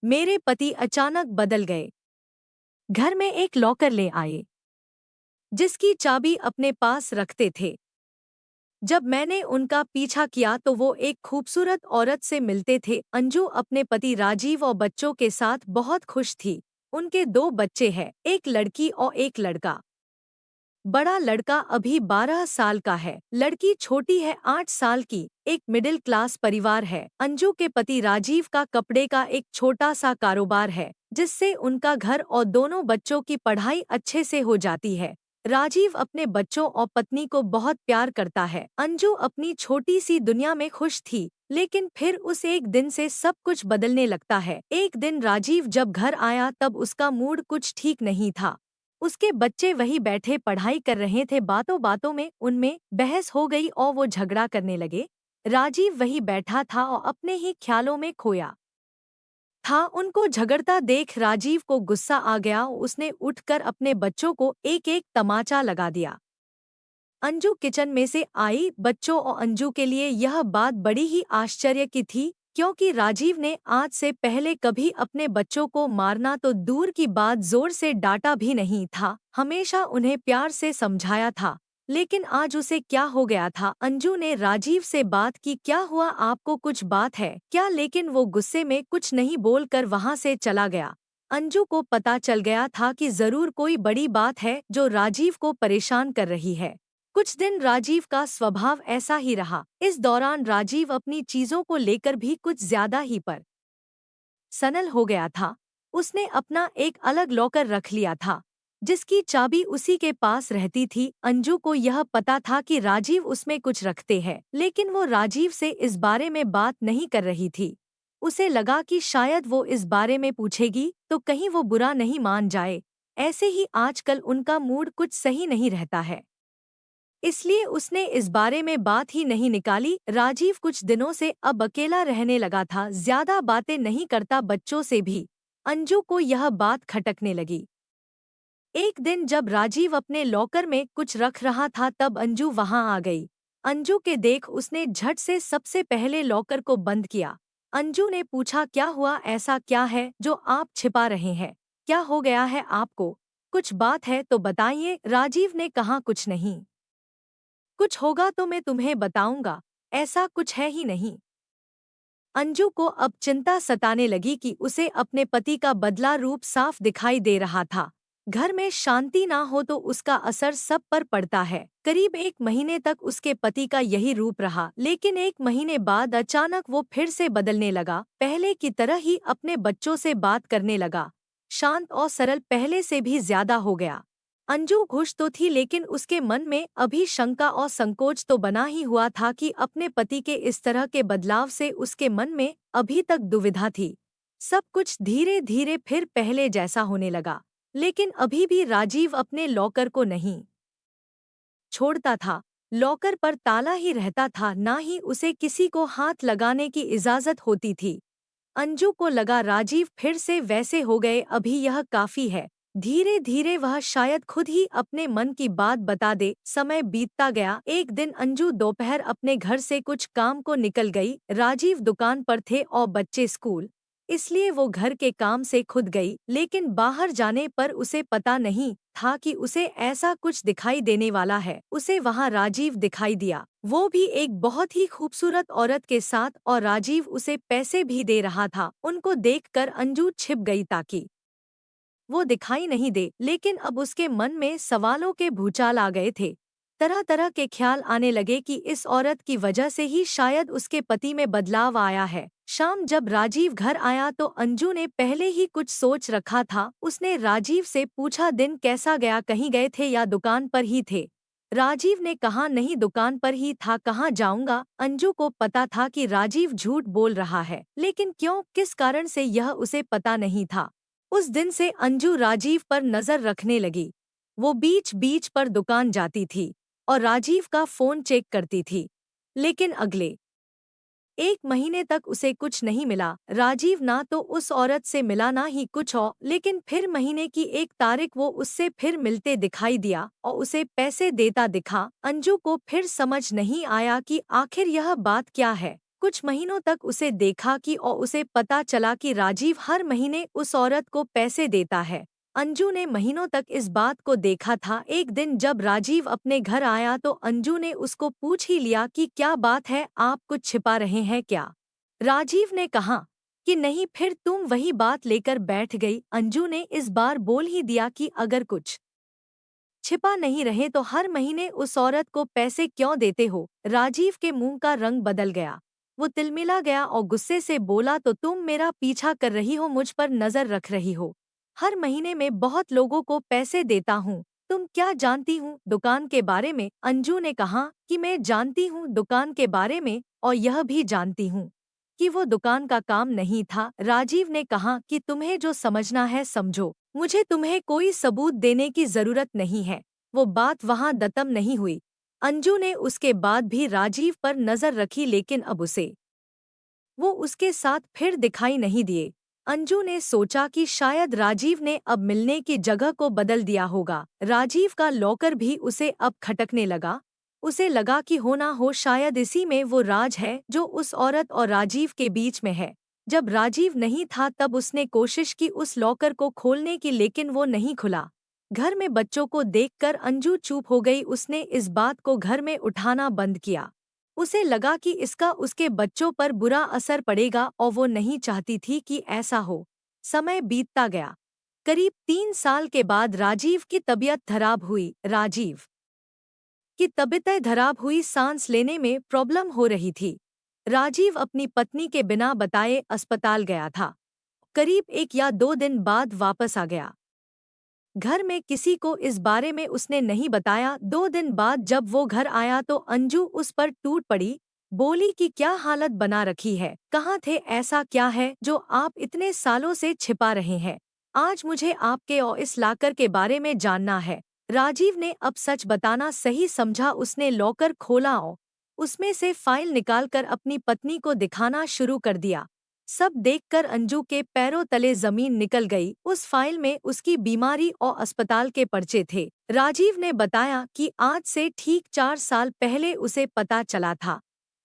मेरे पति अचानक बदल गए। घर में एक लॉकर ले आए जिसकी चाबी अपने पास रखते थे। जब मैंने उनका पीछा किया तो वो एक खूबसूरत औरत से मिलते थे। अंजू अपने पति राजीव और बच्चों के साथ बहुत खुश थी। उनके 2 बच्चे हैं, एक लड़की और एक लड़का। बड़ा लड़का अभी 12 साल का है, लड़की छोटी है 8 साल की। एक मिडिल क्लास परिवार है। अंजू के पति राजीव का कपड़े का एक छोटा सा कारोबार है जिससे उनका घर और दोनों बच्चों की पढ़ाई अच्छे से हो जाती है। राजीव अपने बच्चों और पत्नी को बहुत प्यार करता है। अंजू अपनी छोटी सी दुनिया में खुश थी, लेकिन फिर उस एक दिन से सब कुछ बदलने लगता है। एक दिन राजीव जब घर आया तब उसका मूड कुछ ठीक नहीं था। उसके बच्चे वही बैठे पढ़ाई कर रहे थे। बातों बातों में उनमें बहस हो गई और वो झगड़ा करने लगे। राजीव वही बैठा था और अपने ही ख्यालों में खोया था। उनको झगड़ता देख राजीव को गुस्सा आ गया। उसने उठकर अपने बच्चों को एक एक तमाचा लगा दिया। अंजू किचन में से आई। बच्चों और अंजू के लिए यह बात बड़ी ही आश्चर्य की थी, क्योंकि राजीव ने आज से पहले कभी अपने बच्चों को मारना तो दूर की बात जोर से डांटा भी नहीं था। हमेशा उन्हें प्यार से समझाया था, लेकिन आज उसे क्या हो गया था। अंजू ने राजीव से बात की, क्या हुआ, आपको कुछ बात है क्या? लेकिन वो गुस्से में कुछ नहीं बोलकर वहां से चला गया। अंजू को पता चल गया था कि जरूर कोई बड़ी बात है जो राजीव को परेशान कर रही है। कुछ दिन राजीव का स्वभाव ऐसा ही रहा। इस दौरान राजीव अपनी चीजों को लेकर भी कुछ ज्यादा ही पर सनल हो गया था। उसने अपना एक अलग लॉकर रख लिया था जिसकी चाबी उसी के पास रहती थी। अंजू को यह पता था कि राजीव उसमें कुछ रखते हैं, लेकिन वो राजीव से इस बारे में बात नहीं कर रही थी। उसे लगा कि शायद वो इस बारे में पूछेगी तो कहीं वो बुरा नहीं मान जाए। ऐसे ही आजकल उनका मूड कुछ सही नहीं रहता है, इसलिए उसने इस बारे में बात ही नहीं निकाली। राजीव कुछ दिनों से अब अकेला रहने लगा था, ज्यादा बातें नहीं करता बच्चों से भी। अंजू को यह बात खटकने लगी। एक दिन जब राजीव अपने लॉकर में कुछ रख रहा था तब अंजू वहां आ गई। अंजू के देख उसने झट से सबसे पहले लॉकर को बंद किया। अंजू ने पूछा, क्या हुआ, ऐसा क्या है जो आप छिपा रहे हैं? क्या हो गया है आपको? कुछ बात है तो बताइए। राजीव ने कहा, कुछ नहीं, कुछ होगा तो मैं तुम्हें बताऊंगा, ऐसा कुछ है ही नहीं। अंजू को अब चिंता सताने लगी कि उसे अपने पति का बदला रूप साफ दिखाई दे रहा था। घर में शांति ना हो तो उसका असर सब पर पड़ता है। करीब 1 महीने तक उसके पति का यही रूप रहा, लेकिन 1 महीने बाद अचानक वो फिर से बदलने लगा। पहले की तरह ही अपने बच्चों से बात करने लगा। शांत और सरल पहले से भी ज्यादा हो गया। अंजू खुश तो थी, लेकिन उसके मन में अभी शंका और संकोच तो बना ही हुआ था कि अपने पति के इस तरह के बदलाव से उसके मन में अभी तक दुविधा थी। सब कुछ धीरे धीरे फिर पहले जैसा होने लगा, लेकिन अभी भी राजीव अपने लॉकर को नहीं छोड़ता था। लॉकर पर ताला ही रहता था, ना ही उसे किसी को हाथ लगाने की इजाजत होती थी। अंजू को लगा राजीव फिर से वैसे हो गए, अभी यह काफी है। धीरे धीरे वह शायद खुद ही अपने मन की बात बता दे। समय बीतता गया। एक दिन अंजू दोपहर अपने घर से कुछ काम को निकल गई। राजीव दुकान पर थे और बच्चे स्कूल, इसलिए वो घर के काम से खुद गई। लेकिन बाहर जाने पर उसे पता नहीं था कि उसे ऐसा कुछ दिखाई देने वाला है। उसे वहां राजीव दिखाई दिया, वो भी एक बहुत ही खूबसूरत औरत के साथ, और राजीव उसे पैसे भी दे रहा था। उनको देखकर अंजू छिप गई ताकि वो दिखाई नहीं दे, लेकिन अब उसके मन में सवालों के भूचाल आ गए थे। तरह तरह के ख्याल आने लगे कि इस औरत की वजह से ही शायद उसके पति में बदलाव आया है। शाम जब राजीव घर आया तो अंजू ने पहले ही कुछ सोच रखा था। उसने राजीव से पूछा, दिन कैसा गया, कहीं गए थे या दुकान पर ही थे? राजीव ने कहा, नहीं, दुकान पर ही था, कहाँ जाऊंगा। अंजू को पता था कि राजीव झूठ बोल रहा है, लेकिन क्यों, किस कारण से, यह उसे पता नहीं था। उस दिन से अंजू राजीव पर नजर रखने लगी। वो बीच बीच पर दुकान जाती थी और राजीव का फोन चेक करती थी, लेकिन अगले 1 महीने तक उसे कुछ नहीं मिला। राजीव ना तो उस औरत से मिला, ना ही कुछ और। लेकिन फिर महीने की 1 तारीख वो उससे फिर मिलते दिखाई दिया और उसे पैसे देता दिखा। अंजू को फिर समझ नहीं आया कि आखिर यह बात क्या है। कुछ महीनों तक उसे देखा कि और उसे पता चला कि राजीव हर महीने उस औरत को पैसे देता है। अंजू ने महीनों तक इस बात को देखा था। एक दिन जब राजीव अपने घर आया तो अंजू ने उसको पूछ ही लिया कि क्या बात है, आप कुछ छिपा रहे हैं क्या? राजीव ने कहा कि नहीं, फिर तुम वही बात लेकर बैठ गई। अंजू ने इस बार बोल ही दिया कि अगर कुछ छिपा नहीं रहे तो हर महीने उस औरत को पैसे क्यों देते हो? राजीव के मुंह का रंग बदल गया। वो तिलमिला गया और गुस्से से बोला, तो तुम मेरा पीछा कर रही हो, मुझ पर नजर रख रही हो। हर महीने में बहुत लोगों को पैसे देता हूँ। तुम क्या जानती हूँ दुकान के बारे में? अंजू ने कहा कि मैं जानती हूँ दुकान के बारे में, और यह भी जानती हूँ कि वो दुकान का काम नहीं था। राजीव ने कहा कि तुम्हें जो समझना है समझो, मुझे तुम्हें कोई सबूत देने की जरूरत नहीं है। वो बात वहां खत्म नहीं हुई। अंजू ने उसके बाद भी राजीव पर नजर रखी, लेकिन अब उसे वो उसके साथ फिर दिखाई नहीं दिए। अंजू ने सोचा कि शायद राजीव ने अब मिलने की जगह को बदल दिया होगा। राजीव का लॉकर भी उसे अब खटकने लगा। उसे लगा कि हो ना हो शायद इसी में वो राज है जो उस औरत और राजीव के बीच में है। जब राजीव नहीं था तब उसने कोशिश की उस लॉकर को खोलने की, लेकिन वो नहीं खुला। घर में बच्चों को देखकर अंजू चुप हो गई। उसने इस बात को घर में उठाना बंद किया। उसे लगा कि इसका उसके बच्चों पर बुरा असर पड़ेगा और वो नहीं चाहती थी कि ऐसा हो। समय बीतता गया। करीब 3 साल के बाद राजीव की तबीयत खराब हुई। राजीव की तबीयत खराब हुई, सांस लेने में प्रॉब्लम हो रही थी। राजीव अपनी पत्नी के बिना बताए अस्पताल गया था। करीब 1 या 2 दिन बाद वापस आ गया। घर में किसी को इस बारे में उसने नहीं बताया। 2 दिन बाद जब वो घर आया तो अंजू उस पर टूट पड़ी। बोली कि क्या हालत बना रखी है, कहाँ थे, ऐसा क्या है जो आप इतने सालों से छिपा रहे हैं? आज मुझे आपके और इस लाकर के बारे में जानना है। राजीव ने अब सच बताना सही समझा। उसने लॉकर खोला और उसमें से फाइल निकालकर अपनी पत्नी को दिखाना शुरू कर दिया। सब देखकर अंजू के पैरों तले जमीन निकल गई। उस फाइल में उसकी बीमारी और अस्पताल के पर्चे थे। राजीव ने बताया कि आज से ठीक 4 साल पहले उसे पता चला था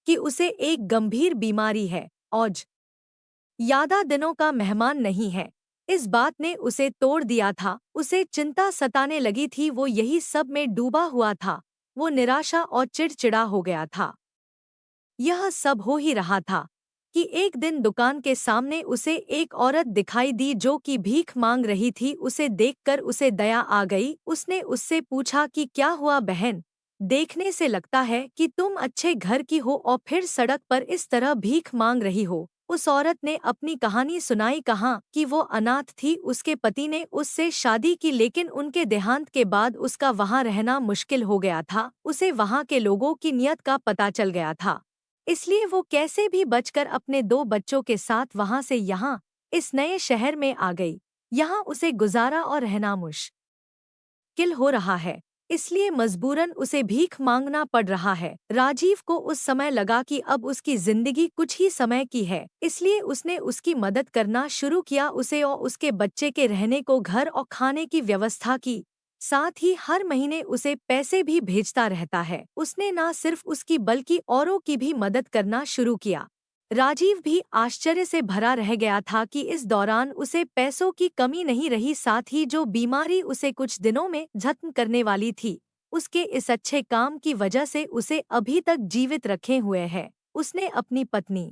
कि उसे एक गंभीर बीमारी है और ज्यादा दिनों का मेहमान नहीं है। इस बात ने उसे तोड़ दिया था। उसे चिंता सताने लगी थी। वो यही सब में डूबा हुआ था। वो निराशा और चिड़चिड़ा हो गया था। यह सब हो ही रहा था कि एक दिन दुकान के सामने उसे एक औरत दिखाई दी जो कि भीख मांग रही थी। उसे देखकर उसे दया आ गई। उसने उससे पूछा कि क्या हुआ बहन, देखने से लगता है कि तुम अच्छे घर की हो और फिर सड़क पर इस तरह भीख मांग रही हो। उस औरत ने अपनी कहानी सुनाई। कहा कि वो अनाथ थी। उसके पति ने उससे शादी की, लेकिन उनके देहांत के बाद उसका वहां रहना मुश्किल हो गया था। उसे वहां के लोगों की नियत का पता चल गया था, इसलिए वो कैसे भी बचकर अपने 2 बच्चों के साथ वहां से यहाँ इस नए शहर में आ गई। यहाँ उसे गुजारा और रहना मुश्किल हो रहा है, इसलिए मजबूरन उसे भीख मांगना पड़ रहा है। राजीव को उस समय लगा कि अब उसकी जिंदगी कुछ ही समय की है, इसलिए उसने उसकी मदद करना शुरू किया। उसे और उसके बच्चे के रहने को घर और खाने की व्यवस्था की, साथ ही हर महीने उसे पैसे भी भेजता रहता है। उसने ना सिर्फ उसकी बल्कि औरों की भी मदद करना शुरू किया। राजीव भी आश्चर्य से भरा रह गया था कि इस दौरान उसे पैसों की कमी नहीं रही। साथ ही जो बीमारी उसे कुछ दिनों में खत्म करने वाली थी, उसके इस अच्छे काम की वजह से उसे अभी तक जीवित रखे हुए है। उसने अपनी पत्नी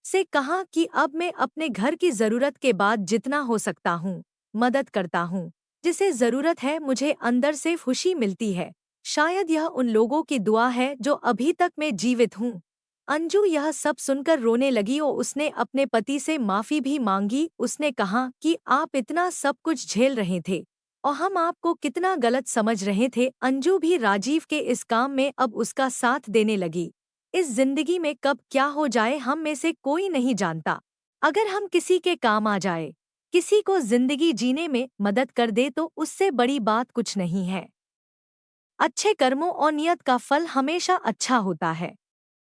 से कहा कि अब मैं अपने घर की जरूरत के बाद जितना हो सकता हूँ मदद करता हूँ। जिसे जरूरत है मुझे अंदर से खुशी मिलती है। शायद यह उन लोगों की दुआ है जो अभी तक मैं जीवित हूँ। अंजू यह सब सुनकर रोने लगी और उसने अपने पति से माफी भी मांगी। उसने कहा कि आप इतना सब कुछ झेल रहे थे और हम आपको कितना गलत समझ रहे थे। अंजू भी राजीव के इस काम में अब उसका साथ देने लगी। इस जिंदगी में कब क्या हो जाए हम में से कोई नहीं जानता। अगर हम किसी के काम आ जाए, किसी को जिंदगी जीने में मदद कर दे, तो उससे बड़ी बात कुछ नहीं है। अच्छे कर्मों और नियत का फल हमेशा अच्छा होता है।